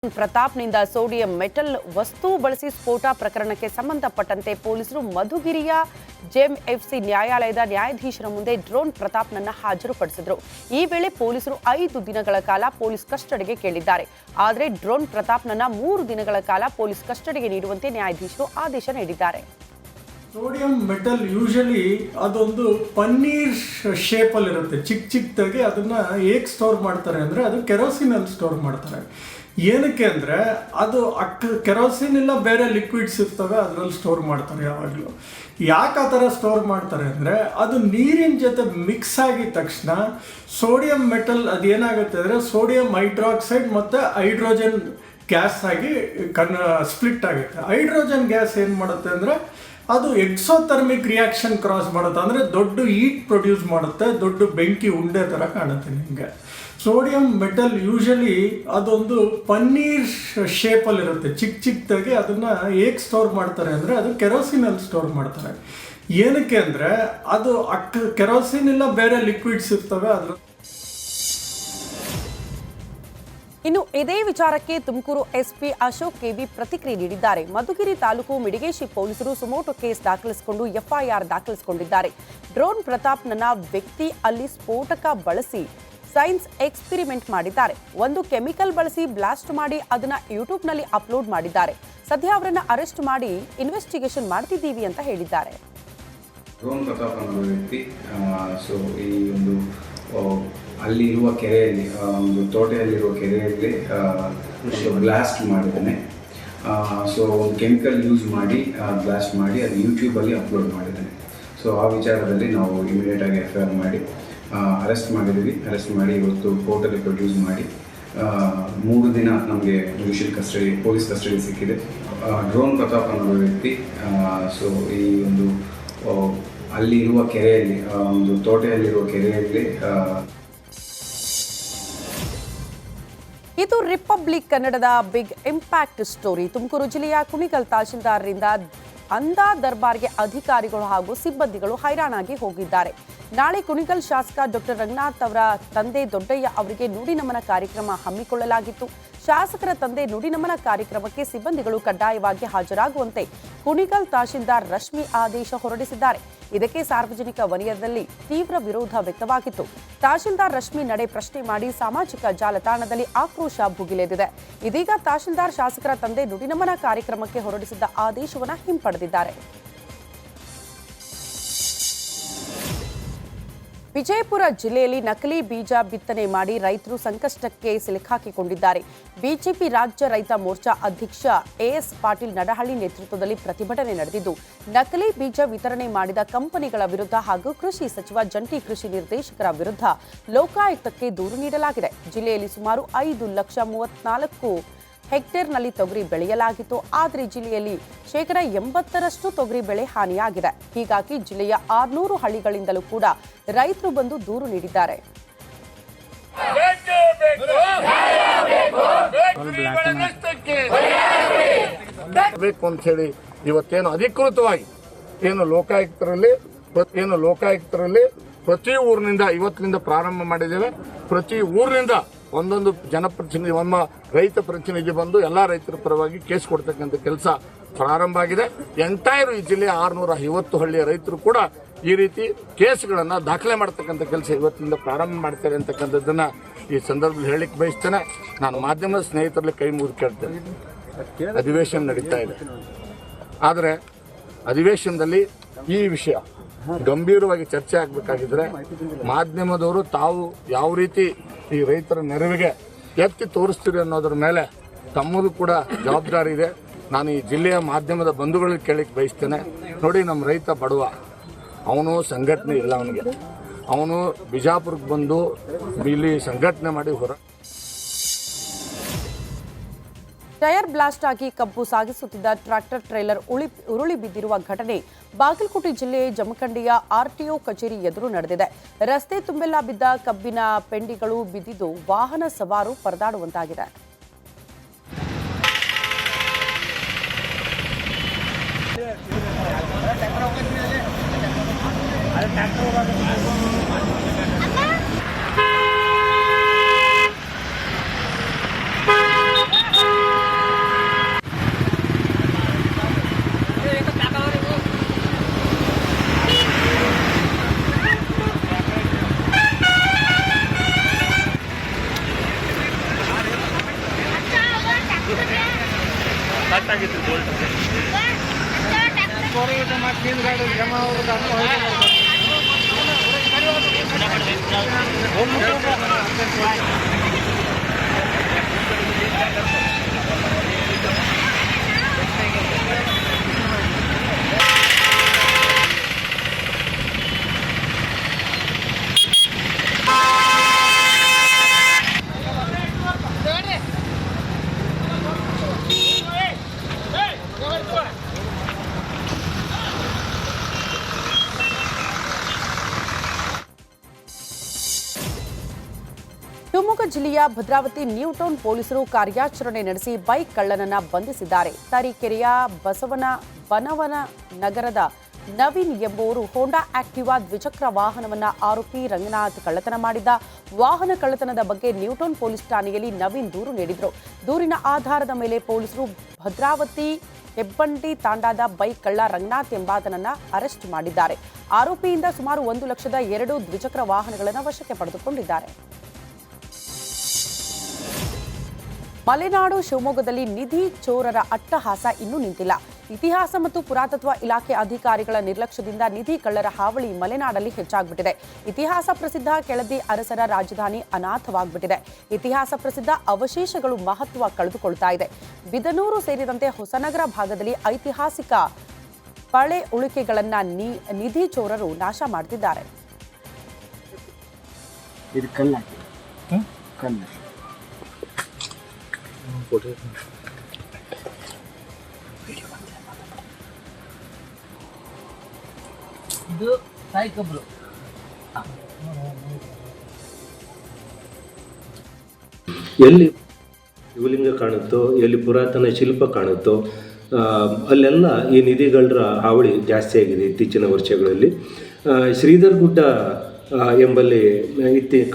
ಪ್ರತಾಪ್ನಿಂದ sodium metal ವಸ್ತು ಬಳಸಿ ಸ್ಫೋಟ ಪ್ರಕರಣಕ್ಕೆ ಸಂಬಂಧಪಟ್ಟಂತೆ ಪೊಲೀಸರು ಮಧುಗಿರಿಯ ಜೆಎಂಎಫ್ಸಿ ನ್ಯಾಯಾಲಯದ ನ್ಯಾಯಾಧೀಶರ ಮುಂದೆ ಡ್ರೋನ್ ಪ್ರತಾಪ್ನನ್ನ ಹಾಜರುಪಡಿಸಿದರು. ಈ ವೇಳೆ ಪೊಲೀಸರು 5 ದಿನಗಳ ಕಾಲ ಪೊಲೀಸ್ ಕಸ್ಟಡಿಗೆ ಕೇಳಿದ್ದಾರೆ. ಆದರೆ ಡ್ರೋನ್ ಪ್ರತಾಪ್ನನ್ನ 3 ದಿನಗಳ ಕಾಲ ಪೊಲೀಸ್ ಕಸ್ಟಡಿಗೆ ನೀಡುವಂತೆ ನ್ಯಾಯಾಧೀಶರು ಆದೇಶ ನೀಡಿದ್ದಾರೆ. ಸೋಡಿಯಂ ಮೆಟಲ್ ಯೂಶಲಿ ಅದೊಂದು ಪನ್ನೀರ್ ಶೇಪಲ್ಲಿ ಇರುತ್ತೆ, ಚಿಕ್ಕದಾಗಿ. ಅದನ್ನ ಹೇಗೆ ಸ್ಟೋರ್ ಮಾಡ್ತಾರೆ ಅಂದರೆ ಅದು ಕೆರೋಸಿನಲ್ಲಿ ಸ್ಟೋರ್ ಮಾಡ್ತಾರೆ. ಏನಕ್ಕೆ ಅಂದರೆ ಅದು ಕೆರೋಸಿನ್ ಇಲ್ಲ ಬೇರೆ ಲಿಕ್ವಿಡ್ಸ್ ಇರ್ತವೆ, ಅದರಲ್ಲಿ ಸ್ಟೋರ್ ಮಾಡ್ತಾರೆ ಯಾವಾಗಲೂ. ಯಾಕೆ ಆ ಥರ ಸ್ಟೋರ್ ಮಾಡ್ತಾರೆ ಅಂದರೆ ಅದು ನೀರಿನ ಜೊತೆ ಮಿಕ್ಸ್ ಆಗಿದ ತಕ್ಷಣ ಸೋಡಿಯಂ ಮೆಟಲ್ ಅದು ಏನಾಗುತ್ತೆ ಅಂದರೆ ಸೋಡಿಯಂ ಹೈಡ್ರಾಕ್ಸೈಡ್ ಮತ್ತು ಹೈಡ್ರೋಜನ್ ಗ್ಯಾಸ್ ಆಗಿ ಸ್ಪ್ಲಿಟ್ ಆಗುತ್ತೆ. ಹೈಡ್ರೋಜನ್ ಗ್ಯಾಸ್ ಏನು ಮಾಡುತ್ತೆ ಅಂದರೆ ಅದು ಎಕ್ಸೋಥರ್ಮಿಕ್ ರಿಯಾಕ್ಷನ್ ಕ್ರಾಸ್ ಮಾಡುತ್ತೆ, ಅಂದರೆ ದೊಡ್ಡ ಹೀಟ್ ಪ್ರೊಡ್ಯೂಸ್ ಮಾಡುತ್ತೆ, ದೊಡ್ಡ ಬೆಂಕಿ ಉಂಡೆ ಥರ ಕಾಣುತ್ತೆ ನಿಮಗೆ. ಸೋಡಿಯಂ ಮೆಟಲ್ ಯೂಶಲಿ ಅದೊಂದು ಪನ್ನೀರ್ ಶೇಪಲ್ಲಿ ಇರುತ್ತೆ, ಚಿಕ್ಕದಾಗಿ. ಅದನ್ನು ಹೇಗೆ ಸ್ಟೋರ್ ಮಾಡ್ತಾರೆ ಅಂದರೆ ಅದು ಕೆರೋಸಿನಲ್ಲಿ ಸ್ಟೋರ್ ಮಾಡ್ತಾರೆ. ಏನಕ್ಕೆ ಅಂದರೆ ಅದು ಕೆರೋಸಿನ್ ಇಲ್ಲ ಬೇರೆ ಲಿಕ್ವಿಡ್ಸ್ ಇರ್ತವೆ ಅದ್ರ. ಇನ್ನು ಇದೇ ವಿಚಾರಕ್ಕೆ ತುಮಕೂರು ಎಸ್ಪಿ ಅಶೋಕ್ ಕೆವಿ ಪ್ರತಿಕ್ರಿಯೆ ನೀಡಿದ್ದಾರೆ. ಮಧುಗಿರಿ ತಾಲೂಕು ಮಿಡಿಗೇಶಿ ಪೊಲೀಸರು ಸುಮೋಟೋ ಕೇಸ್ ದಾಖಲಿಸಿಕೊಂಡು ಎಫ್ಐಆರ್ ದಾಖಲಿಸಿಕೊಂಡಿದ್ದಾರೆ. ಡ್ರೋನ್ ಪ್ರತಾಪ್ನನ್ನ ವ್ಯಕ್ತಿ ಅಲ್ಲಿ ಸ್ಫೋಟಕ ಬಳಸಿ ಸೈನ್ಸ್ ಎಕ್ಸ್ಪೆರಿಮೆಂಟ್ ಮಾಡಿದ್ದಾರೆ. ಒಂದು ಕೆಮಿಕಲ್ ಬಳಸಿ ಬ್ಲಾಸ್ಟ್ ಮಾಡಿ ಅದನ್ನ ಯೂಟ್ಯೂಬ್ನಲ್ಲಿ ಅಪ್ಲೋಡ್ ಮಾಡಿದ್ದಾರೆ. ಸದ್ಯ ಅವರನ್ನ ಅರೆಸ್ಟ್ ಮಾಡಿ ಇನ್ವೆಸ್ಟಿಗೇಷನ್ ಮಾಡ್ತಿದ್ದೀವಿ ಅಂತ ಹೇಳಿದ್ದಾರೆ. ಡ್ರೋನ್ ಪ್ರತಾಪ್ ಅನ್ನೋ ವ್ಯಕ್ತಿ ಈ ಒಂದು ಅಲ್ಲಿರುವ ಕೆರೆಯಲ್ಲಿ, ಒಂದು ತೋಟೆಯಲ್ಲಿರುವ ಕೆರೆಯಲ್ಲಿ ಬ್ಲಾಸ್ಟ್ ಮಾಡಿದ್ದಾನೆ. ಒಂದು ಕೆಮಿಕಲ್ ಯೂಸ್ ಮಾಡಿ ಬ್ಲಾಸ್ಟ್ ಮಾಡಿ ಅದು ಯೂಟ್ಯೂಬಲ್ಲಿ ಅಪ್ಲೋಡ್ ಮಾಡಿದ್ದಾನೆ. ಆ ವಿಚಾರದಲ್ಲಿ ನಾವು ಇಮಿಡಿಯೇಟಾಗಿ ಎಫ್ಐಆರ್ ಮಾಡಿ ಅರೆಸ್ಟ್ ಮಾಡಿದ್ದೀವಿ. ಅರೆಸ್ಟ್ ಮಾಡಿ ಇವತ್ತು ಕೋರ್ಟಲ್ಲಿ ಪ್ರೊಡ್ಯೂಸ್ ಮಾಡಿ 3 ದಿನ ನಮಗೆ ಜುಡಿಷಿಯಲ್ ಕಸ್ಟಡಿ, ಪೊಲೀಸ್ ಕಸ್ಟಡಿ ಸಿಕ್ಕಿದೆ. ಡ್ರೋನ್ ಪ್ರತಾಪ್ ಅನ್ನೋ ವ್ಯಕ್ತಿ ಈ ಒಂದು ಅಲ್ಲಿರುವ ಕೆರೆಯಲ್ಲಿ, ಒಂದು ತೋಟೆಯಲ್ಲಿರುವ ಕೆರೆಯಲ್ಲಿ. ಇದು ರಿಪಬ್ಲಿಕ್ ಕನ್ನಡದ ಬಿಗ್ ಇಂಪ್ಯಾಕ್ಟ್ ಸ್ಟೋರಿ. ತುಮಕೂರು ಜಿಲ್ಲೆಯ ಕುಣಿಗಲ್ ತಹಶೀಲ್ದಾರರಿಂದ ಅಂದಾ ದರ್ಬಾರ್ಗೆ ಅಧಿಕಾರಿಗಳು ಹಾಗೂ ಸಿಬ್ಬಂದಿಗಳು ಹೈರಾಣಾಗಿ ಹೋಗಿದ್ದಾರೆ. ನಾಳೆ ಕುಣಿಗಲ್ ಶಾಸಕ ಡಾಕ್ಟರ್ ರಂಗನಾಥ್ ಅವರ ತಂದೆ ದೊಡ್ಡಯ್ಯ ಅವರಿಗೆ ನುಡಿ ನಮನ ಕಾರ್ಯಕ್ರಮ ಹಮ್ಮಿಕೊಳ್ಳಲಾಗಿತ್ತು. ಶಾಸಕರ ತಂದೆ ನುಡಿ ನಮನ ಕಾರ್ಯಕ್ರಮಕ್ಕೆ ಸಿಬ್ಬಂದಿಗಳು ಕಡ್ಡಾಯವಾಗಿ ಹಾಜರಾಗುವಂತೆ ಕುಣಿಗಲ್ ತಹಶೀಲ್ದಾರ್ ರಶ್ಮಿ ಆದೇಶ ಹೊರಡಿಸಿದ್ದಾರೆ. ಇದಕ್ಕೆ ಸಾರ್ವಜನಿಕ ವಲಯದಲ್ಲಿ ತೀವ್ರ ವಿರೋಧ ವ್ಯಕ್ತವಾಗಿತ್ತು. ತಹಶೀಲ್ದಾರ್ ರಶ್ಮಿ ನಡೆ ಪ್ರಶ್ನೆ ಮಾಡಿ ಸಾಮಾಜಿಕ ಜಾಲತಾಣದಲ್ಲಿ ಆಕ್ರೋಶ ಭುಗಿಲೆದಿದೆ. ಇದೀಗ ತಹಶೀಲ್ದಾರ್ ಶಾಸಕರ ತಂದೆ ನುಡಿನಮನ ಕಾರ್ಯಕ್ರಮಕ್ಕೆ ಹೊರಡಿಸಿದ್ದ ಆದೇಶವನ್ನು ಹಿಂಪಡೆದಿದ್ದಾರೆ. ವಿಜಯಪುರ ಜಿಲ್ಲೆಯಲ್ಲಿ ನಕಲಿ ಬೀಜ ಬಿತ್ತನೆ ಮಾಡಿ ರೈತರು ಸಂಕಷ್ಟಕ್ಕೆ ಸಿಲುಕಾಕಿಕೊಂಡಿದ್ದಾರೆ. ಬಿಜೆಪಿ ರಾಜ್ಯ ರೈತ ಮೋರ್ಚಾ ಅಧ್ಯಕ್ಷ ಎಎಸ್ ಪಾಟೀಲ್ ನಡಹಳ್ಳಿ ನೇತೃತ್ವದಲ್ಲಿ ಪ್ರತಿಭಟನೆ ನಡೆದಿದ್ದು, ನಕಲಿ ಬೀಜ ವಿತರಣೆ ಮಾಡಿದ ಕಂಪನಿಗಳ ವಿರುದ್ಧ ಹಾಗೂ ಕೃಷಿ ಸಚಿವ ಜಂಟಿ ಕೃಷಿ ನಿರ್ದೇಶಕರ ವಿರುದ್ಧ ಲೋಕಾಯುಕ್ತಕ್ಕೆ ದೂರು ನೀಡಲಾಗಿದೆ. ಜಿಲ್ಲೆಯಲ್ಲಿ ಸುಮಾರು 5,34,00,000 ಹೆಕ್ಟೇರ್ನಲ್ಲಿ ತೊಗರಿ ಬೆಳೆಯಲಾಗಿತ್ತು. ಆದರೆ ಜಿಲ್ಲೆಯಲ್ಲಿ 80% ತೊಗರಿ ಬೆಳೆ ಹಾನಿಯಾಗಿದೆ. ಹೀಗಾಗಿ ಜಿಲ್ಲೆಯ 600 ಹಳ್ಳಿಗಳಿಂದಲೂ ಕೂಡ ರೈತರು ಬಂದು ದೂರು ನೀಡಿದ್ದಾರೆ. ಬೇಕು ಅಂತ ಹೇಳಿ ಇವತ್ತೇನು ಅಧಿಕೃತವಾಗಿ ಲೋಕಾಯುಕ್ತರಲ್ಲಿ ಪ್ರತಿ ಊರಿನಿಂದ ಇವತ್ತಿನಿಂದ ಪ್ರಾರಂಭ ಮಾಡಿದ್ದೇವೆ. ಪ್ರತಿ ಊರಿನಿಂದ ಒಂದೊಂದು ಜನಪ್ರತಿನಿಧಿ, ನಮ್ಮ ರೈತ ಪ್ರತಿನಿಧಿ ಬಂದು ಎಲ್ಲಾ ರೈತರ ಪರವಾಗಿ ಕೇಸ್ ಕೊಡ್ತಕ್ಕಂಥ ಕೆಲಸ ಪ್ರಾರಂಭ ಆಗಿದೆ. ಎಂಟೈರ್ ಈ ಜಿಲ್ಲೆಯ 650 ಹಳ್ಳಿಯ ರೈತರು ಕೂಡ ಈ ರೀತಿ ಕೇಸ್ಗಳನ್ನ ದಾಖಲೆ ಮಾಡತಕ್ಕಂಥ ಕೆಲಸ ಇವತ್ತಿನಿಂದ ಪ್ರಾರಂಭ ಮಾಡ್ತಾರೆ ಅಂತಕ್ಕಂಥದ್ದನ್ನ ಈ ಸಂದರ್ಭದಲ್ಲಿ ಹೇಳಲಿಕ್ಕೆ ಬಯಸ್ತೇನೆ. ನಾನು ಮಾಧ್ಯಮದ ಸ್ನೇಹಿತರಲ್ಲಿ ಕೈ ಮುಗಿದು ಕೇಳ್ತೇನೆ. ಅಧಿವೇಶನ ನಡೀತಾ ಇದೆ, ಆದರೆ ಅಧಿವೇಶನದಲ್ಲಿ ಈ ವಿಷಯ ಗಂಭೀರವಾಗಿ ಚರ್ಚೆ ಆಗಬೇಕಾಗಿದ್ರೆ ಮಾಧ್ಯಮದವರು ತಾವು ಯಾವ ರೀತಿ ಈ ರೈತರ ನೆರವಿಗೆ ಎತ್ತಿ ತೋರಿಸ್ತೀರಿ ಅನ್ನೋದ್ರ ಮೇಲೆ ತಮ್ಮದು ಕೂಡ ಜವಾಬ್ದಾರಿ ಇದೆ. ನಾನು ಈ ಜಿಲ್ಲೆಯ ಮಾಧ್ಯಮದ ಬಂಧುಗಳಿಗೆ ಕೇಳಲಿಕ್ಕೆ ಬಯಸ್ತೇನೆ. ನೋಡಿ, ನಮ್ಮ ರೈತ ಬಡವ, ಅವನು ಸಂಘಟನೆ ಇಲ್ಲ, ಅವನು ಬಿಜಾಪುರಕ್ಕೆ ಬಂದು ಇಲ್ಲಿ ಸಂಘಟನೆ ಮಾಡಿ ಟೈರ್ ಬ್ಲಾಸ್ಟ್ ಆಗಿ ಕಬ್ಬು ಸಾಗಿಸುತ್ತಿದ್ದ ಟ್ರ್ಯಾಕ್ಟರ್ ಟ್ರೇಲರ್ ಉರುಳಿ ಬಿದ್ದಿರುವ ಘಟನೆ ಬಾಗಲಕೋಟೆ ಜಿಲ್ಲೆ ಜಮಖಂಡಿಯ ಆರ್ಟಿಒ ಕಚೇರಿ ಎದುರು ನಡೆದಿದೆ. ರಸ್ತೆ ತುಂಬೆಲ್ಲ ಬಿದ್ದ ಕಬ್ಬಿನ ಪೆಂಡಿಗಳು ಬಿದ್ದಿದ್ದು ವಾಹನ ಸವಾರು ಪರದಾಡುವಂತಾಗಿದೆ. ಶಿವಮೊಗ್ಗ ಜಿಲ್ಲೆಯ ಭದ್ರಾವತಿ ನ್ಯೂಟೌನ್ ಪೊಲೀಸರು ಕಾರ್ಯಾಚರಣೆ ನಡೆಸಿ ಬೈಕ್ ಕಳ್ಳನನ್ನ ಬಂಧಿಸಿದ್ದಾರೆ. ತರೀಕೆರೆಯ ಬನವನ ನಗರದ ನವೀನ್ ಎಂಬುವರು ಹೋಂಡಾ ಆಕ್ಟಿವಾ ದ್ವಿಚಕ್ರ ವಾಹನವನ್ನ ಆರೋಪಿ ರಂಗನಾಥ್ ಕಳ್ಳತನ ಮಾಡಿದ್ದ. ವಾಹನ ಕಳ್ಳತನದ ಬಗ್ಗೆ ನ್ಯೂಟೌನ್ ಪೊಲೀಸ್ ಠಾಣೆಯಲ್ಲಿ ನವೀನ್ ದೂರು ನೀಡಿದ್ರು. ದೂರಿನ ಆಧಾರದ ಮೇಲೆ ಪೊಲೀಸರು ಭದ್ರಾವತಿ ಹೆಬ್ಬಂಡಿ ತಾಂಡಾದ ಬೈಕ್ ಕಳ್ಳ ರಂಗನಾಥ್ ಎಂಬಾತನನ್ನ ಅರೆಸ್ಟ್ ಮಾಡಿದ್ದಾರೆ. ಆರೋಪಿಯಿಂದ ಸುಮಾರು 1,02,000 ದ್ವಿಚಕ್ರ ವಾಹನಗಳನ್ನು ವಶಕ್ಕೆ ಪಡೆದುಕೊಂಡಿದ್ದಾರೆ. ಮಲೆನಾಡು ಶಿವಮೊಗ್ಗದಲ್ಲಿ ನಿಧಿ ಚೋರರ ಅಟ್ಟಹಾಸ ಇನ್ನೂ ನಿಂತಿಲ್ಲ. ಇತಿಹಾಸ ಮತ್ತು ಪುರಾತತ್ವ ಇಲಾಖೆ ಅಧಿಕಾರಿಗಳ ನಿರ್ಲಕ್ಷ್ಯದಿಂದ ನಿಧಿ ಕಳ್ಳರ ಹಾವಳಿ ಮಲೆನಾಡಲ್ಲಿ ಹೆಚ್ಚಾಗ್ಬಿಟ್ಟಿದೆ. ಇತಿಹಾಸ ಪ್ರಸಿದ್ಧ ಕೆಳದಿ ಅರಸರ ರಾಜಧಾನಿ ಅನಾಥವಾಗ್ಬಿಟ್ಟಿದೆ. ಇತಿಹಾಸ ಪ್ರಸಿದ್ಧ ಅವಶೇಷಗಳು ಮಹತ್ವ ಕಳೆದುಕೊಳ್ತಾ ಇದೆ. ಬಿದನೂರು ಸೇರಿದಂತೆ ಹೊಸನಗರ ಭಾಗದಲ್ಲಿ ಐತಿಹಾಸಿಕ ಪಳೆ ಉಳಿಕೆಗಳನ್ನ ನಿಧಿ ಚೋರರು ನಾಶ ಮಾಡ್ತಿದ್ದಾರೆ. ಇದು ಸಾಯಿಕೊಬ್ರು ಎಲ್ಲಿ ಶಿವಲಿಂಗ ಕಾಣುತ್ತೋ, ಎಲ್ಲಿ ಪುರಾತನ ಶಿಲ್ಪ ಕಾಣುತ್ತೋ ಅಲ್ಲೆಲ್ಲ ಈ ನಿಧಿಗಳರ ಹಾವಳಿ ಜಾಸ್ತಿ ಆಗಿದೆ ಇತ್ತೀಚಿನ ವರ್ಷಗಳಲ್ಲಿ. ಶ್ರೀಧರ್ ಗುಡ್ಡ ಎಂಬಲ್ಲಿ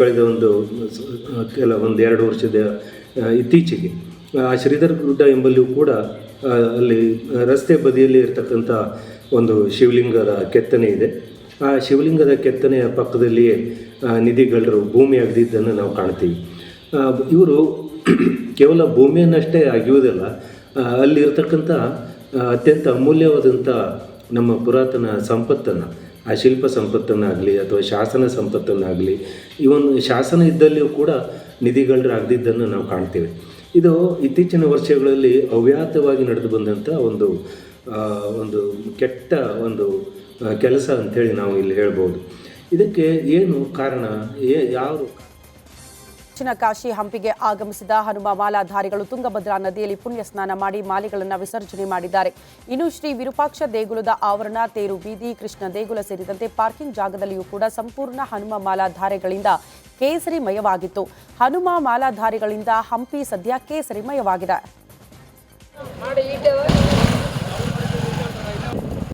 ಕಳೆದ ಒಂದು 2 ವರ್ಷದ ಇತ್ತೀಚೆಗೆ ಶ್ರೀಧರ್ ಗುಡ್ಡ ಎಂಬಲ್ಲಿಯೂ ಕೂಡ ಅಲ್ಲಿ ರಸ್ತೆ ಬದಿಯಲ್ಲಿ ಇರತಕ್ಕಂಥ ಒಂದು ಶಿವಲಿಂಗದ ಕೆತ್ತನೆ ಇದೆ. ಆ ಶಿವಲಿಂಗದ ಕೆತ್ತನೆಯ ಪಕ್ಕದಲ್ಲಿಯೇ ನಿಧಿಗಳರು ಭೂಮಿ ಅಗೆದಿದ್ದನ್ನು ನಾವು ಕಾಣ್ತೀವಿ. ಇವರು ಕೇವಲ ಭೂಮಿಯನ್ನಷ್ಟೇ ಅಗೆಯುವುದಿಲ್ಲ, ಅಲ್ಲಿರ್ತಕ್ಕಂಥ ಅತ್ಯಂತ ಅಮೂಲ್ಯವಾದಂಥ ನಮ್ಮ ಪುರಾತನ ಸಂಪತ್ತನ್ನು, ಆ ಶಿಲ್ಪ ಸಂಪತ್ತನ್ನಾಗಲಿ ಅಥವಾ ಶಾಸನ ಸಂಪತ್ತನ್ನಾಗಲಿ, ಇವನ್ ಶಾಸನ ಇದ್ದಲ್ಲಿಯೂ ಕೂಡ ನಿಧಿಗಳರು ಅಗೆದಿದ್ದನ್ನು ನಾವು ಕಾಣ್ತೇವೆ. ಇದು ಇತ್ತೀಚಿನ ವರ್ಷಗಳಲ್ಲಿ ಅವ್ಯಾತವಾಗಿ ನಡೆದು ಬಂದಂಥ ಒಂದು ಕೆಟ್ಟ ಒಂದು ಕೆಲಸ ಅಂಥೇಳಿ ನಾವು ಇಲ್ಲಿ ಹೇಳ್ಬೋದು. ಇದಕ್ಕೆ ಏನು ಕಾರಣ, ಯಾವ ದಕ್ಷಿಣ ಕಾಶಿ ಹಂಪಿಗೆ ಆಗಮಿಸಿದ ಹನುಮ ಮಾಲಾಧಾರಿಗಳು ತುಂಗಭದ್ರಾ ನದಿಯಲ್ಲಿ ಪುಣ್ಯ ಸ್ನಾನ ಮಾಡಿ ಮಾಲೆಗಳನ್ನು ವಿಸರ್ಜನೆ ಮಾಡಿದ್ದಾರೆ. ಇನ್ನು ಶ್ರೀ ವಿರೂಪಾಕ್ಷ ದೇಗುಲದ ಆವರಣ, ತೇರು ಬೀದಿ, ಕೃಷ್ಣ ದೇಗುಲ ಸೇರಿದಂತೆ ಪಾರ್ಕಿಂಗ್ ಜಾಗದಲ್ಲಿಯೂ ಕೂಡ ಸಂಪೂರ್ಣ ಹನುಮ ಮಾಲಾಧಾರಿಗಳಿಂದ ಕೇಸರಿಮಯವಾಗಿತ್ತು. ಹನುಮ ಮಾಲಾಧಾರಿಗಳಿಂದ ಹಂಪಿ ಸದ್ಯ ಕೇಸರಿಮಯವಾಗಿದೆ.